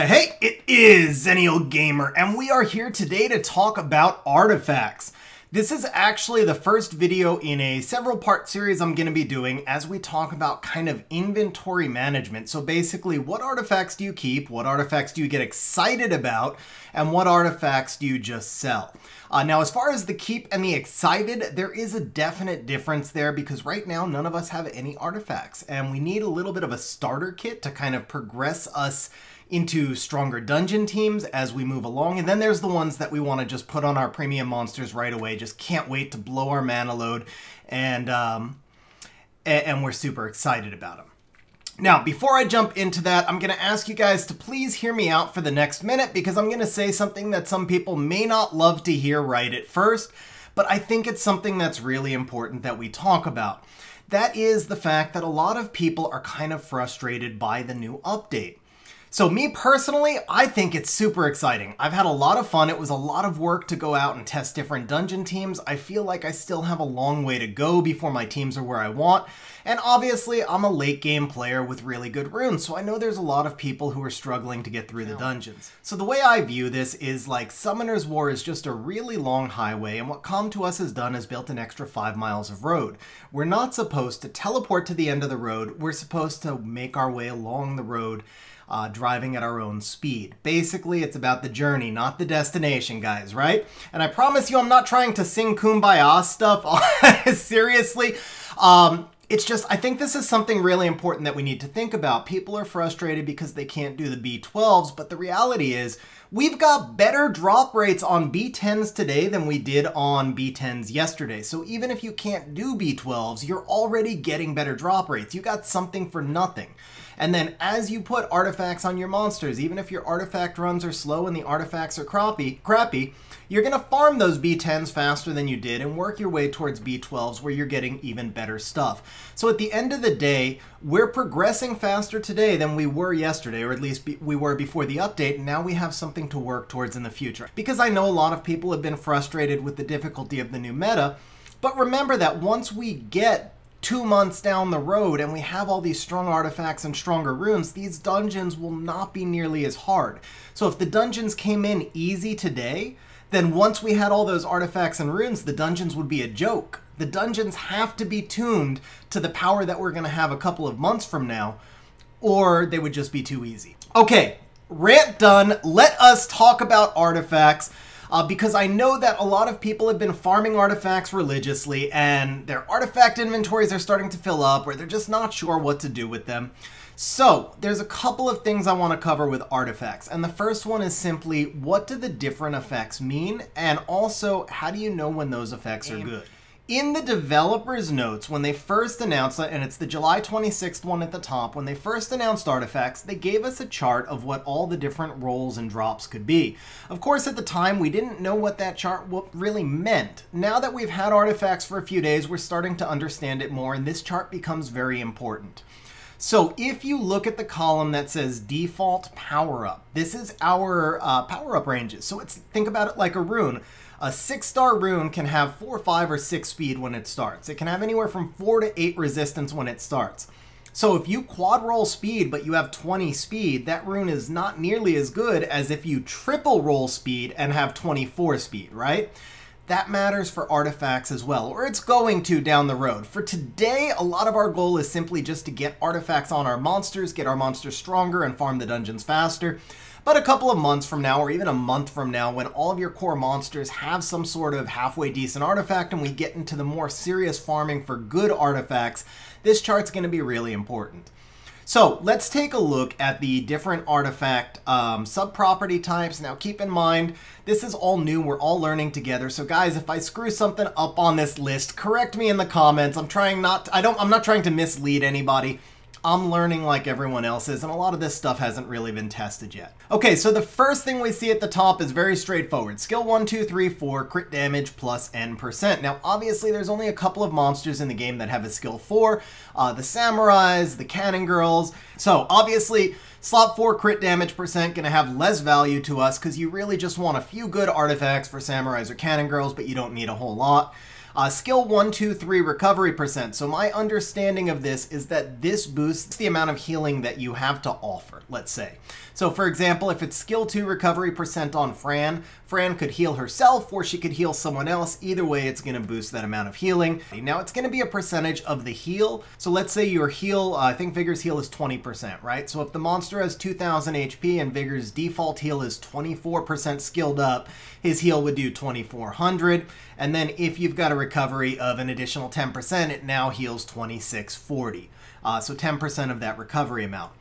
Hey, it is Xennial Gamer, and we are here today to talk about artifacts. This is actually the first video in a several-part series I'm going to be doing as we talk about kind of inventory management. So basically, what artifacts do you keep, what artifacts do you get excited about, and what artifacts do you just sell? Now, as far as the keep and the excited, there is a definite difference there because right now, none of us have any artifacts, and we need a little bit of a starter kit to kind of progress us into stronger dungeon teams as we move along. And then there's the ones that we want to just put on our premium monsters right away. Just can't wait to blow our mana load, and we're super excited about them. Now, before I jump into that, I'm going to ask you guys to please hear me out for the next minute because I'm going to say something that some people may not love to hear right at first, but I think it's something that's really important that we talk about. That is the fact that a lot of people are kind of frustrated by the new update. So me personally, I think it's super exciting. I've had a lot of fun. It was a lot of work to go out and test different dungeon teams. I feel like I still have a long way to go before my teams are where I want. And obviously, I'm a late game player with really good runes, so I know there's a lot of people who are struggling to get through the dungeons. So the way I view this is like Summoner's War is just a really long highway, and what Come To Us has done is built an extra 5 miles of road. We're not supposed to teleport to the end of the road. We're supposed to make our way along the road, driving at our own speed. Basically, it's about the journey, not the destination, guys, right? And I promise you, I'm not trying to sing Kumbaya stuff. Seriously. It's just, I think this is something really important that we need to think about. People are frustrated because they can't do the B12s, but the reality is we've got better drop rates on B10s today than we did on B10s yesterday. So even if you can't do B12s, you're already getting better drop rates. You got something for nothing. And then as you put artifacts on your monsters, even if your artifact runs are slow and the artifacts are crappy, you're going to farm those B10s faster than you did and work your way towards B12s where you're getting even better stuff. So at the end of the day, we're progressing faster today than we were yesterday, or at least we were before the update, and now we have something to work towards in the future. Because I know a lot of people have been frustrated with the difficulty of the new meta, but remember that once we get 2 months down the road and we have all these strong artifacts and stronger runes, these dungeons will not be nearly as hard. So if the dungeons came in easy today, then once we had all those artifacts and runes, the dungeons would be a joke. The dungeons have to be tuned to the power that we're going to have a couple of months from now, or they would just be too easy. Okay, rant done. Let us talk about artifacts. Because I know that a lot of people have been farming artifacts religiously and their artifact inventories are starting to fill up or they're just not sure what to do with them. So there's a couple of things I want to cover with artifacts. And the first one is simply, what do the different effects mean? And also, how do you know when those effects are good? In the developer's notes, when they first announced it, and it's the July 26th one at the top, when they first announced artifacts, they gave us a chart of what all the different rolls and drops could be. Of course, at the time, we didn't know what that chart really meant. Now that we've had artifacts for a few days, we're starting to understand it more, and this chart becomes very important. So if you look at the column that says default power-up, this is our power-up ranges. So think about it like a rune. A 6-star rune can have 4, 5, or 6 speed when it starts. It can have anywhere from 4 to 8 resistance when it starts. So if you quad roll speed but you have 20 speed, that rune is not nearly as good as if you triple roll speed and have 24 speed, right? That matters for artifacts as well, or it's going to down the road. For today, a lot of our goal is simply just to get artifacts on our monsters, get our monsters stronger, and farm the dungeons faster. But a couple of months from now, or even a month from now, when all of your core monsters have some sort of halfway decent artifact and we get into the more serious farming for good artifacts, this chart's going to be really important. So let's take a look at the different artifact sub-property types. Now keep in mind, this is all new. We're all learning together. So guys, if I screw something up on this list, correct me in the comments. I'm not trying to mislead anybody. I'm learning like everyone else is, and a lot of this stuff hasn't really been tested yet. Okay, so the first thing we see at the top is very straightforward. Skill 1, 2, 3, 4, crit damage plus N%. Now, obviously, there's only a couple of monsters in the game that have a skill 4. The samurais, the cannon girls. So, obviously, slot 4 crit damage percent gonna have less value to us because you really just want a few good artifacts for samurais or cannon girls, but you don't need a whole lot. Skill 1, 2, 3 recovery percent. So my understanding of this is that this boosts the amount of healing that you have to offer, let's say. So for example, if it's skill 2 recovery percent on Fran, Fran could heal herself or she could heal someone else. Either way, it's going to boost that amount of healing. Now it's going to be a percentage of the heal. So let's say your heal, I think Vigor's heal is 20%, right? So if the monster has 2000 HP and Vigor's default heal is 24% skilled up, his heal would do 2400. And then if you've got a recovery of an additional 10%, it now heals 2640. So 10% of that recovery amount.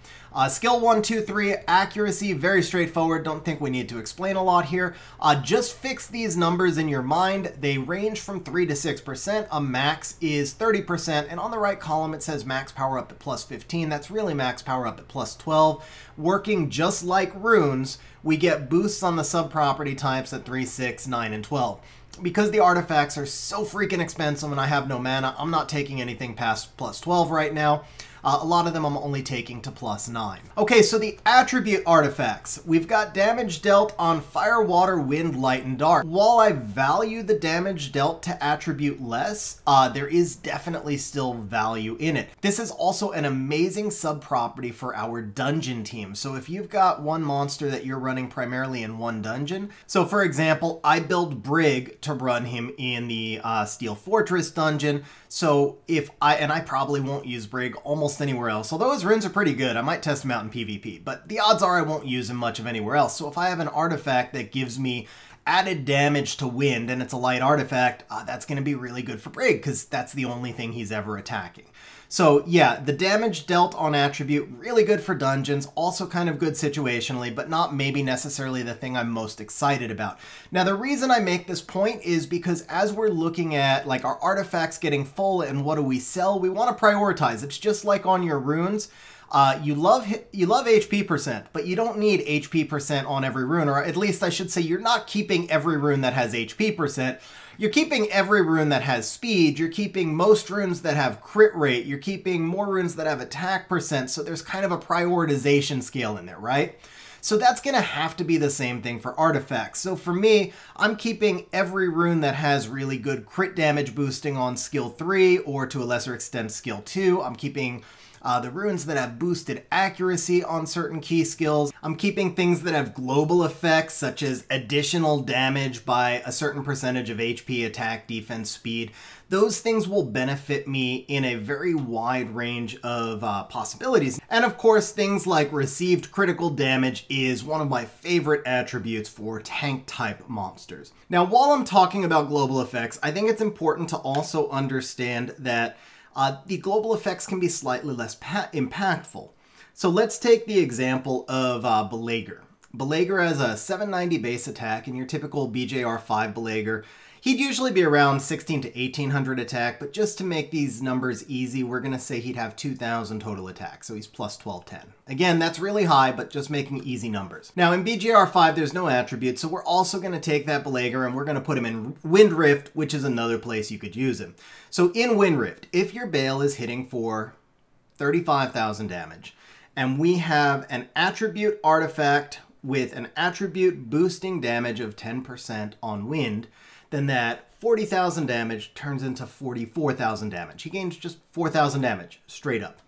Skill 1, 2, 3, accuracy, very straightforward. Don't think we need to explain a lot here. Just fix these numbers in your mind. They range from 3 to 6%. A max is 30%. And on the right column, it says max power up at plus 15. That's really max power up at plus 12. Working just like runes, we get boosts on the sub-property types at 3, 6, 9, and 12. Because the artifacts are so freaking expensive and I have no mana, I'm not taking anything past plus 12 right now. A lot of them I'm only taking to plus 9. Okay, so the attribute artifacts. We've got damage dealt on fire, water, wind, light, and dark. While I value the damage dealt to attribute less, there is definitely still value in it. This is also an amazing sub-property for our dungeon team. So if you've got one monster that you're running primarily in one dungeon, so for example, I build Brig to run him in the Steel Fortress dungeon. So if I probably won't use Brig almost anywhere else, although his runes are pretty good. I might test him out in PvP, but the odds are I won't use him much of anywhere else. So if I have an artifact that gives me added damage to wind and it's a light artifact, that's going to be really good for Brig because that's the only thing he's ever attacking. So yeah, the damage dealt on attribute, really good for dungeons, also kind of good situationally, but not maybe necessarily the thing I'm most excited about. Now the reason I make this point is because as we're looking at like our artifacts getting full and what do we sell, we want to prioritize. It's just like on your runes. You love HP percent, but you don't need HP percent on every rune, or at least I should say you're not keeping every rune that has HP percent. You're keeping every rune that has speed, you're keeping most runes that have crit rate, you're keeping more runes that have attack percent, so there's kind of a prioritization scale in there, right? So that's going to have to be the same thing for artifacts. So for me, I'm keeping every rune that has really good crit damage boosting on skill 3, or to a lesser extent skill 2. I'm keeping the runes that have boosted accuracy on certain key skills. I'm keeping things that have global effects, such as additional damage by a certain percentage of HP, attack, defense, speed. Those things will benefit me in a very wide range of possibilities. And of course, things like received critical damage is one of my favorite attributes for tank type monsters. Now, while I'm talking about global effects, I think it's important to also understand that the global effects can be slightly less impactful. So let's take the example of Belager. Belager has a 790 base attack, and your typical BJR5 Belager, he'd usually be around 16 to 1800 attack, but just to make these numbers easy, we're going to say he'd have 2000 total attack, so he's plus 1210. Again, that's really high, but just making easy numbers. Now in BJR5, there's no attribute, so we're also going to take that Belager and we're going to put him in Wind Rift, which is another place you could use him. So in Wind Rift, if your Bale is hitting for 35,000 damage, and we have an attribute artifact with an attribute boosting damage of 10% on wind, then that 40,000 damage turns into 44,000 damage. He gains just 4,000 damage, straight up.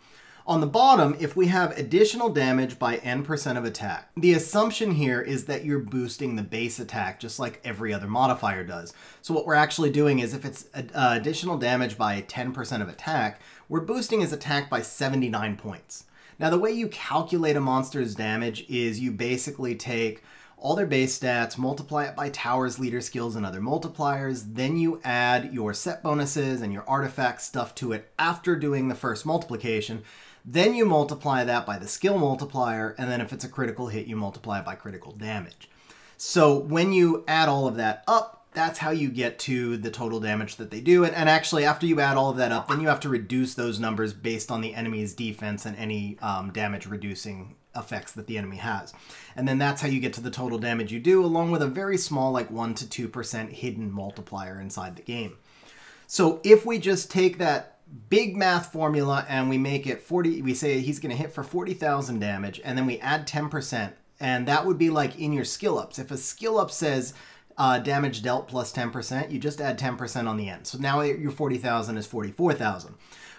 On the bottom, if we have additional damage by N% of attack, the assumption here is that you're boosting the base attack just like every other modifier does. So what we're actually doing is if it's additional damage by 10% of attack, we're boosting his attack by 79 points. Now the way you calculate a monster's damage is you basically take all their base stats, multiply it by towers, leader skills, and other multipliers. Then you add your set bonuses and your artifact stuff to it after doing the first multiplication. Then you multiply that by the skill multiplier, and then if it's a critical hit, you multiply it by critical damage. So when you add all of that up, that's how you get to the total damage that they do. And actually, after you add all of that up, then you have to reduce those numbers based on the enemy's defense and any damage reducing effects that the enemy has. And then that's how you get to the total damage you do, along with a very small, like 1 to 2% hidden multiplier inside the game. So if we just take that big math formula and we make it 40, we say he's going to hit for 40,000 damage, and then we add 10%, and that would be like in your skill ups. If a skill up says damage dealt plus 10%, you just add 10% on the end. So now your 40,000 is 44,000.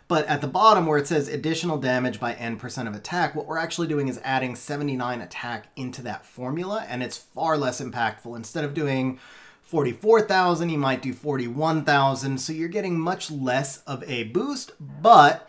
But at the bottom where it says additional damage by N% of attack, what we're actually doing is adding 79 attack into that formula, and it's far less impactful. Instead of doing 44,000, you might do 41,000, so you're getting much less of a boost, but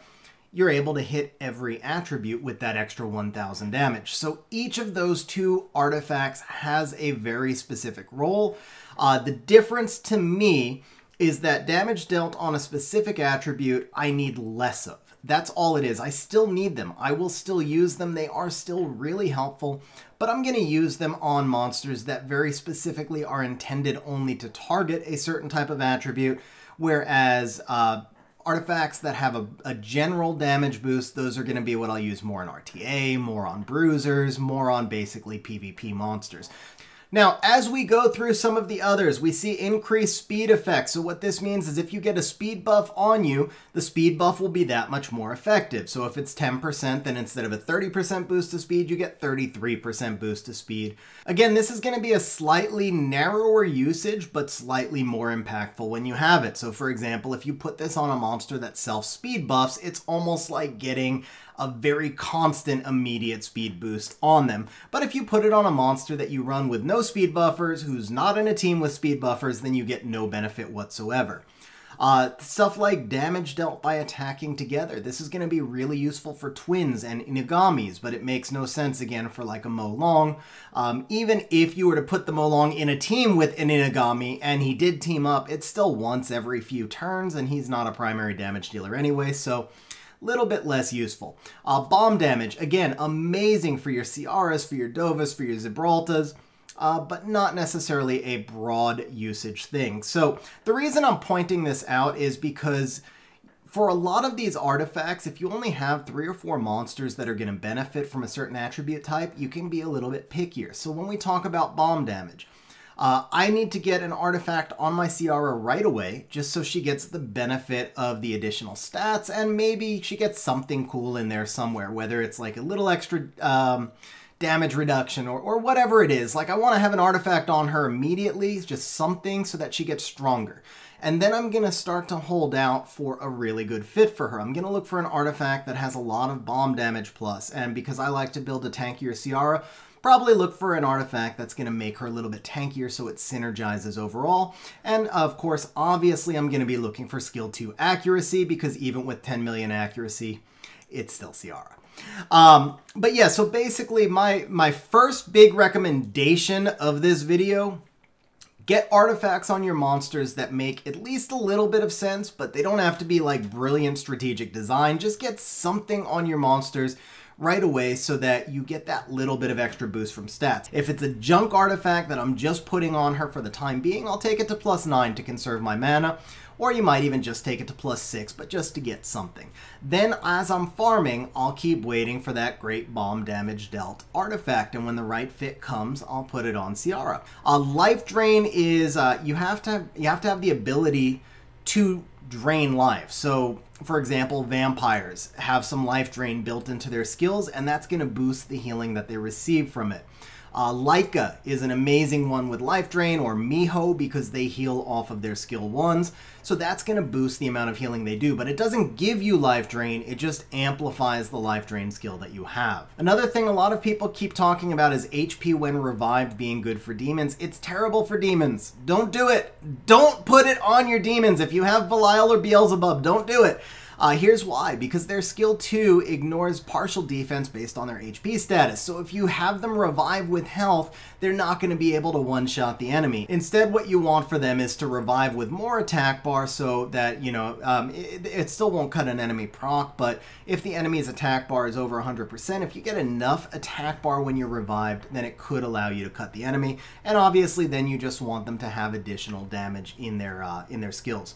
you're able to hit every attribute with that extra 1,000 damage. So each of those two artifacts has a very specific role. The difference to me is that damage dealt on a specific attribute I need less of. That's all it is. I still need them. I will still use them. They are still really helpful, but I'm going to use them on monsters that very specifically are intended only to target a certain type of attribute, whereas artifacts that have a general damage boost, those are going to be what I'll use more on RTA, more on bruisers, more on basically PvP monsters. Now, as we go through some of the others, we see increased speed effects. So what this means is if you get a speed buff on you, the speed buff will be that much more effective. So if it's 10%, then instead of a 30% boost to speed, you get 33% boost to speed. Again, this is going to be a slightly narrower usage, but slightly more impactful when you have it. So for example, if you put this on a monster that self-speed buffs, it's almost like getting a very constant immediate speed boost on them. But if you put it on a monster that you run with no speed buffers, who's not in a team with speed buffers, then you get no benefit whatsoever. Stuff like damage dealt by attacking together. This is going to be really useful for twins and Inigamis, but it makes no sense again for like a Molong. Even if you were to put the Molong in a team with an Inigami and he did team up, it's still once every few turns and he's not a primary damage dealer anyway, so little bit less useful. Bomb damage, again, amazing for your Ciaras, for your Dovas, for your Gibraltas, but not necessarily a broad usage thing. So the reason I'm pointing this out is because for a lot of these artifacts, if you only have 3 or 4 monsters that are going to benefit from a certain attribute type, you can be a little bit pickier. So when we talk about bomb damage, I need to get an artifact on my Ciara right away, just so she gets the benefit of the additional stats, and maybe she gets something cool in there somewhere, whether it's like a little extra damage reduction or whatever it is. Like I want to have an artifact on her immediately, just something so that she gets stronger. And then I'm going to start to hold out for a really good fit for her. I'm going to look for an artifact that has a lot of bomb damage plus, and because I like to build a tankier Ciara, probably look for an artifact that's going to make her a little bit tankier so it synergizes overall. And of course, obviously, I'm going to be looking for skill 2 accuracy because even with 10 million accuracy, it's still Ciara. But yeah, so basically my first big recommendation of this video, get artifacts on your monsters that make at least a little bit of sense, but they don't have to be like brilliant strategic design. Just get something on your monsters right away so that you get that little bit of extra boost from stats. If it's a junk artifact that I'm just putting on her for the time being, I'll take it to +9 to conserve my mana, or you might even just take it to +6, but just to get something. Then as I'm farming, I'll keep waiting for that great bomb damage dealt artifact, and when the right fit comes, I'll put it on Ciara. Life drain is, you have to have the ability to drain life. So for example, vampires have some life drain built into their skills, and that's going to boost the healing that they receive from it. Laika is an amazing one with life drain, or Miho, because they heal off of their skill 1s. So that's going to boost the amount of healing they do, but it doesn't give you life drain, it just amplifies the life drain skill that you have. Another thing a lot of people keep talking about is HP when revived being good for demons. It's terrible for demons. Don't do it. Don't put it on your demons. If you have Belial or Beelzebub, don't do it. Here's why. Because their skill 2 ignores partial defense based on their HP status. So if you have them revive with health, they're not going to be able to one-shot the enemy. Instead, what you want for them is to revive with more attack bar so that, you know, it still won't cut an enemy proc, but if the enemy's attack bar is over 100%, if you get enough attack bar when you're revived, then it could allow you to cut the enemy. And obviously, then you just want them to have additional damage in their skills.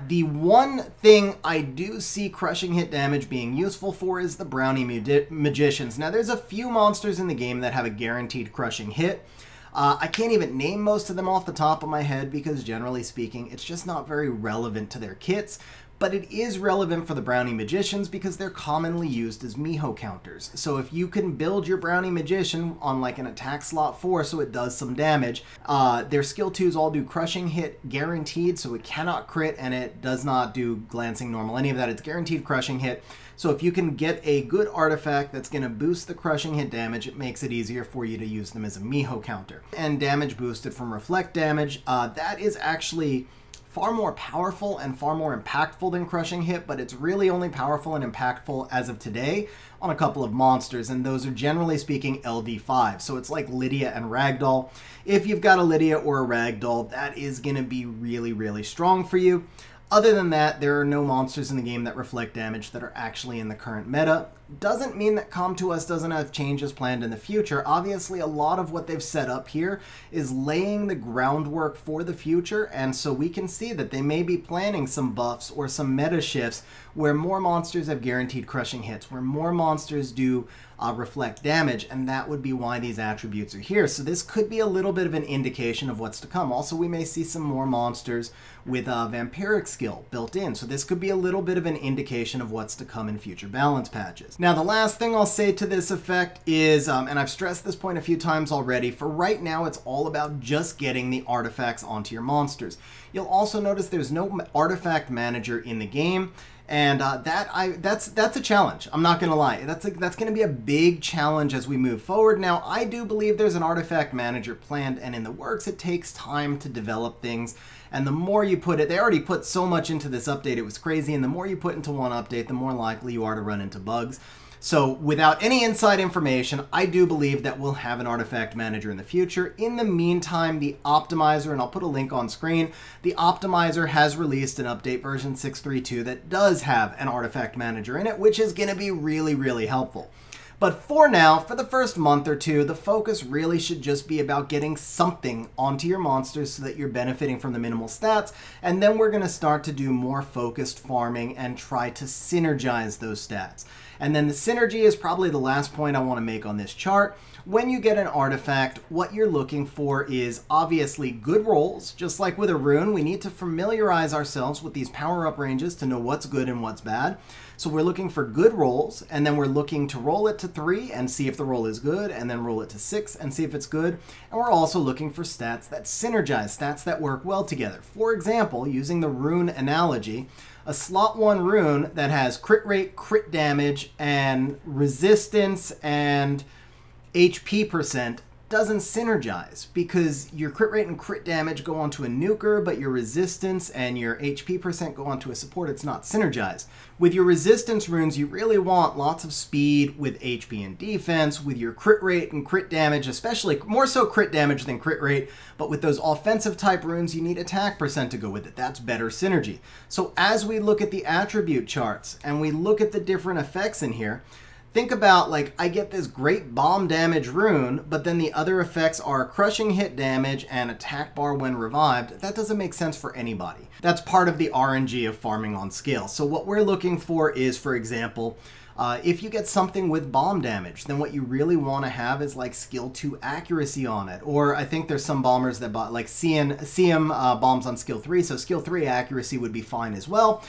The one thing I do see crushing hit damage being useful for is the Brownie Magicians. Now, there's a few monsters in the game that have a guaranteed crushing hit. I can't even name most of them off the top of my head because, generally speaking, it's just not very relevant to their kits. but it is relevant for the Brownie Magicians because they're commonly used as Miho counters. So if you can build your Brownie Magician on like an attack slot 4 so it does some damage, their skill 2s all do crushing hit guaranteed, so it cannot crit and it does not do glancing normal, any of that. It's guaranteed crushing hit. So if you can get a good artifact that's going to boost the crushing hit damage, it makes it easier for you to use them as a Miho counter. And damage boosted from reflect damage, that is actually far more powerful and far more impactful than crushing hit, but it's really only powerful and impactful as of today on a couple of monsters, and those are generally speaking LD5. So it's like Lydia and Ragdoll. If you've got a Lydia or a Ragdoll, that is going to be really, really strong for you. Other than that, there are no monsters in the game that reflect damage that are actually in the current meta. Doesn't mean that Com2uS doesn't have changes planned in the future. Obviously, a lot of what they've set up here is laying the groundwork for the future, and so we can see that they may be planning some buffs or some meta shifts where more monsters have guaranteed crushing hits, where more monsters do reflect damage, and that would be why these attributes are here. So this could be a little bit of an indication of what's to come. Also, we may see some more monsters with vampiric skill built in, so this could be a little bit of an indication of what's to come in future balance patches. Now, the last thing I'll say to this effect is, and I've stressed this point a few times already, for right now it's all about just getting the artifacts onto your monsters. You'll also notice there's no artifact manager in the game, and that's a challenge. I'm not gonna lie. That's gonna be a big challenge as we move forward. Now, I do believe there's an artifact manager planned and in the works. It takes time to develop things, and the more you put it, they already put so much into this update, it was crazy, and the more you put into one update, the more likely you are to run into bugs. So without any inside information, I do believe that we'll have an artifact manager in the future. In the meantime, the optimizer, and I'll put a link on screen, the optimizer has released an update version 6.3.2 that does have an artifact manager in it, which is going to be really, really helpful. But for now, for the first month or two, the focus really should just be about getting something onto your monsters so that you're benefiting from the minimal stats, and then we're going to start to do more focused farming and try to synergize those stats. And then the synergy is probably the last point I want to make on this chart. When you get an artifact, what you're looking for is obviously good rolls. Just like with a rune, we need to familiarize ourselves with these power-up ranges to know what's good and what's bad. So we're looking for good rolls, and then we're looking to roll it to 3 and see if the roll is good, and then roll it to 6 and see if it's good. And we're also looking for stats that synergize, stats that work well together. For example, using the rune analogy, a slot 1 rune that has crit rate, crit damage, and resistance and HP percent doesn't synergize because your crit rate and crit damage go onto a nuker, but your resistance and your HP percent go onto a support. It's not synergized. With your resistance runes, you really want lots of speed with HP and defense. With your crit rate and crit damage, especially more so crit damage than crit rate, but with those offensive type runes, you need attack percent to go with it. That's better synergy. So as we look at the attribute charts and we look at the different effects in here, think about, like, I get this great bomb damage rune, but then the other effects are crushing hit damage and attack bar when revived. That doesn't make sense for anybody. That's part of the RNG of farming on scale. So what we're looking for is, for example, if you get something with bomb damage, then what you really want to have is like skill 2 accuracy on it. Or I think there's some bombers that bought like CM bombs on skill 3, so skill 3 accuracy would be fine as well.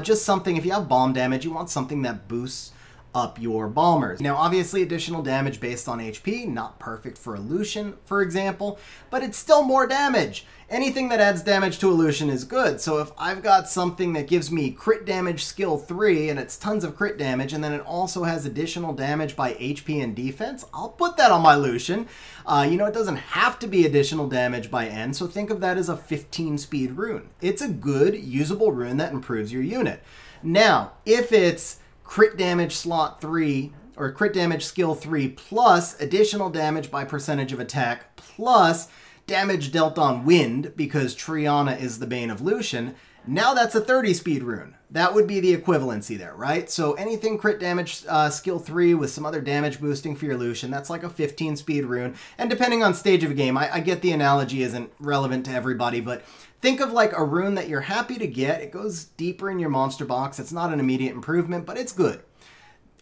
Just something, if you have bomb damage, you want something that boosts up your bombers. Now, obviously, additional damage based on HP, not perfect for Illusion, for example, but it's still more damage. Anything that adds damage to Illusion is good, so if I've got something that gives me crit damage skill 3, and it's tons of crit damage, and then it also has additional damage by HP and defense, I'll put that on my Illusion. You know, it doesn't have to be additional damage by N, so think of that as a 15 speed rune. It's a good, usable rune that improves your unit. Now, if it's crit damage slot 3 or crit damage skill 3 plus additional damage by percentage of attack plus damage dealt on wind because Triana is the Bane of Lucian, now that's a 30 speed rune. That would be the equivalency there, right? So anything crit damage skill 3 with some other damage boosting for your Lucian, that's like a 15 speed rune. And depending on stage of a game, I get the analogy isn't relevant to everybody, but think of like a rune that you're happy to get. It goes deeper in your monster box. It's not an immediate improvement, but it's good.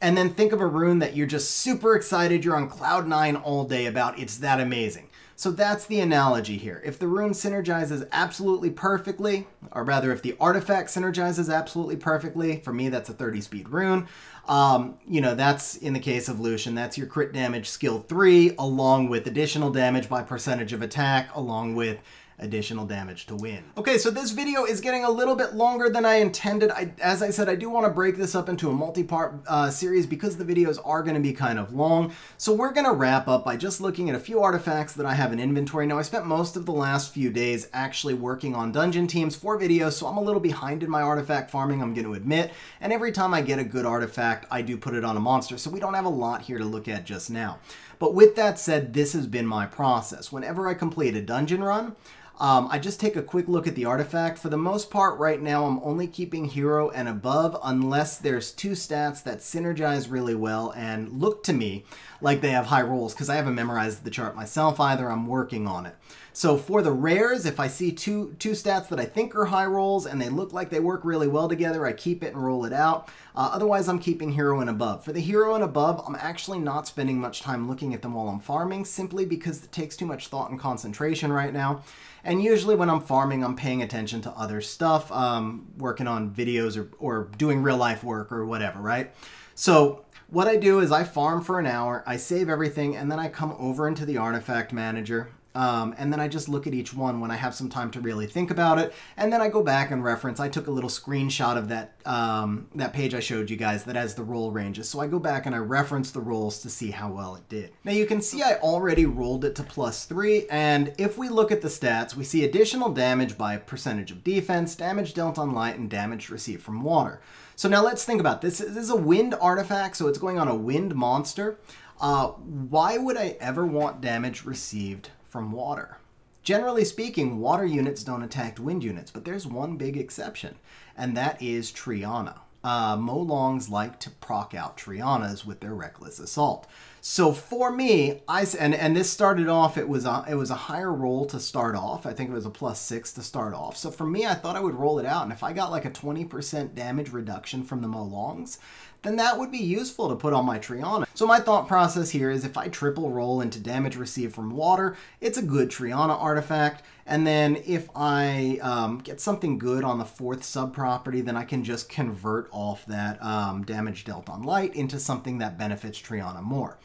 And then think of a rune that you're just super excited, you're on cloud 9 all day about, it's that amazing. So that's the analogy here. If the rune synergizes absolutely perfectly, or rather if the artifact synergizes absolutely perfectly, for me that's a 30 speed rune, you know, that's in the case of Lucian, that's your crit damage skill 3, along with additional damage by percentage of attack, along with additional damage to win. Okay, so this video is getting a little bit longer than I intended. As I said, I do want to break this up into a multi-part series because the videos are going to be kind of long. So we're going to wrap up by just looking at a few artifacts that I have in inventory. Now, I spent most of the last few days actually working on dungeon teams for videos, so I'm a little behind in my artifact farming, I'm going to admit. And every time I get a good artifact, I do put it on a monster, so we don't have a lot here to look at just now. But with that said, this has been my process. Whenever I complete a dungeon run, I just take a quick look at the artifact. For the most part right now, I'm only keeping hero and above unless there's two stats that synergize really well and look to me like they have high rolls, because I haven't memorized the chart myself either. I'm working on it. So for the rares, if I see two stats that I think are high rolls and they look like they work really well together, I keep it and roll it out. Otherwise, I'm keeping hero and above. For the hero and above, I'm actually not spending much time looking at them while I'm farming, simply because it takes too much thought and concentration right now. And usually when I'm farming, I'm paying attention to other stuff, working on videos or doing real life work or whatever, right? So what I do is I farm for an hour, I save everything, and then I come over into the artifact manager. And then I just look at each one when I have some time to really think about it. And then I go back and reference. I took a little screenshot of that, that page I showed you guys that has the roll ranges. So I go back and I reference the rolls to see how well it did. Now you can see I already rolled it to +3. And if we look at the stats, we see additional damage by percentage of defense, damage dealt on light, and damage received from water. So now let's think about this. This is a wind artifact, so it's going on a wind monster. Why would I ever want damage received from water? Generally speaking, water units don't attack wind units, but there's one big exception, and that is Triana. Molongs like to proc out Trianas with their Reckless Assault. So for me, and this started off, it was a higher roll to start off. I think it was a +6 to start off. So for me, I thought I would roll it out, and if I got like a 20% damage reduction from the Molongs, then that would be useful to put on my Triana. So my thought process here is if I triple roll into damage received from water, it's a good Triana artifact. And then if I get something good on the 4th sub-property, then I can just convert off that damage dealt on light into something that benefits Triana more.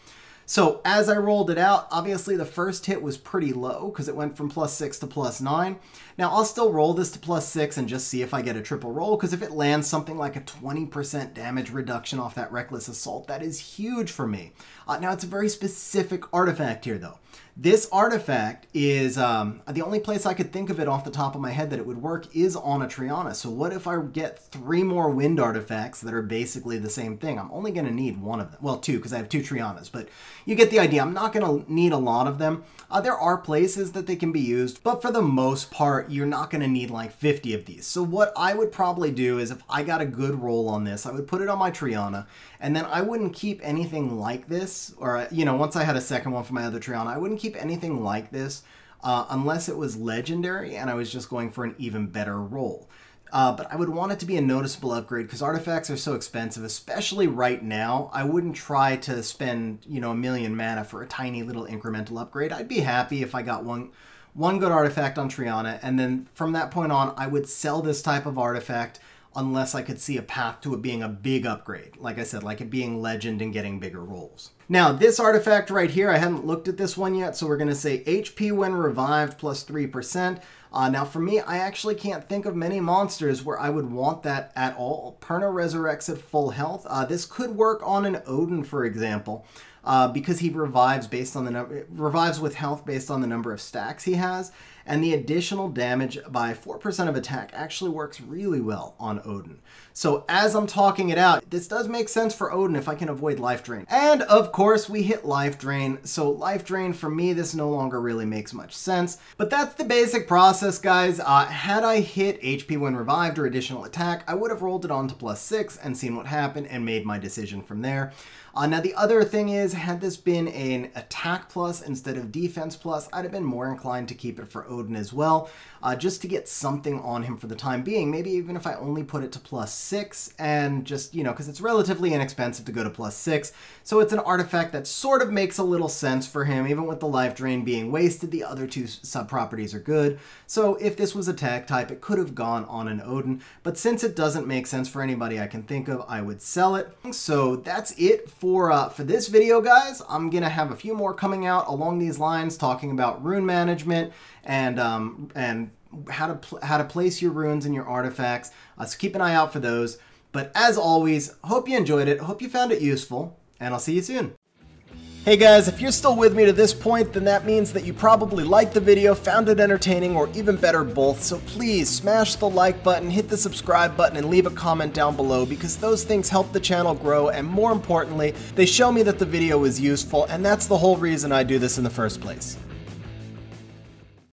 So as I rolled it out, obviously the first hit was pretty low because it went from +6 to +9. Now I'll still roll this to +6 and just see if I get a triple roll, because if it lands something like a 20% damage reduction off that Reckless Assault, that is huge for me. Now it's a very specific artifact here though. This artifact is, the only place I could think of it off the top of my head that it would work is on a Triana. So what if I get 3 more wind artifacts that are basically the same thing? I'm only going to need one of them. Well, 2, because I have 2 Trianas, but you get the idea. I'm not going to need a lot of them. There are places that they can be used, but for the most part, you're not going to need like 50 of these. So what I would probably do is if I got a good roll on this, I would put it on my Triana, and then I wouldn't keep anything like this, or, you know, once I had a second one for my other Triana, I wouldn't keep anything like this unless it was legendary and I was just going for an even better roll. But I would want it to be a noticeable upgrade because artifacts are so expensive, especially right now. I wouldn't try to spend, you know, 1,000,000 mana for a tiny little incremental upgrade. I'd be happy if I got one good artifact on Triana, and then from that point on, I would sell this type of artifact unless I could see a path to it being a big upgrade. Like I said, like it being legend and getting bigger rolls. Now, this artifact right here, I haven't looked at this one yet, so we're going to say HP when revived plus 3%. Now, for me, I actually can't think of many monsters where I would want that at all. Perna resurrects at full health. This could work on an Odin, for example, because he revives based on the revives with health based on the number of stacks he has. And the additional damage by 4% of attack actually works really well on Odin. So as I'm talking it out, this does make sense for Odin if I can avoid life drain. And of course we hit life drain. So life drain for me, this no longer really makes much sense. But that's the basic process, guys. Had I hit HP when revived or additional attack, I would have rolled it on to +6 and seen what happened and made my decision from there. Now the other thing is, had this been an attack plus instead of defense plus, I'd have been more inclined to keep it for Odin as well, just to get something on him for the time being. Maybe even if I only put it to +6 and just, you know, because it's relatively inexpensive to go to +6. So it's an artifact that sort of makes a little sense for him, even with the life drain being wasted. The other two sub-properties are good. So if this was a tag type, it could have gone on an Odin. But since it doesn't make sense for anybody I can think of, I would sell it. So that's it for this video, guys. I'm going to have a few more coming out along these lines, talking about rune management and how to place your runes in your artifacts. So keep an eye out for those. But as always, hope you enjoyed it. Hope you found it useful, and I'll see you soon. Hey guys, if you're still with me to this point, then that means that you probably liked the video, found it entertaining, or even better, both. So please smash the like button, hit the subscribe button, and leave a comment down below, because those things help the channel grow, and more importantly, they show me that the video is useful, and that's the whole reason I do this in the first place.